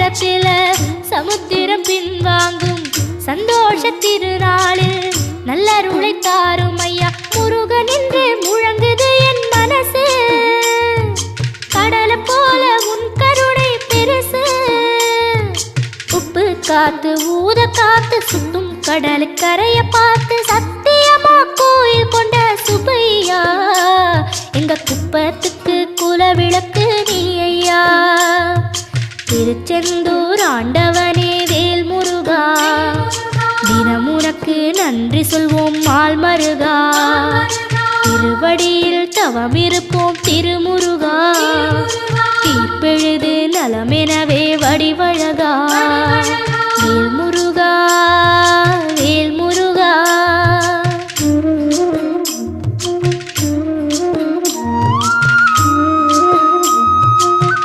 நேரத்தில் சமுத்திரம் பின்வாங்கும் சந்தோஷ திருநாளில் நல்லருளை தாரும் ஐயா முருகன் என்று முழங்குது என் மனசு. கடலை போல உன் கருணை பெருசு. உப்பு காத்து ஊத காத்து சுத்தும் கடலுக்கரைய பார்த்து சத்தியமா கோயில் கொண்ட சுப்பையா எங்க குப்பத்துக்கு குலவிளக்கு நீ ஐயா. திருச்செந்தூர் ஆண்டவனே வேல் முருகா தினம் உனக்கு நன்றி சொல்வோம் மால் மருகா. திருவடியில் தவம் இருப்போம் திருமுருகா. தீர்ப்பெழுது நலமெனவே வடிவ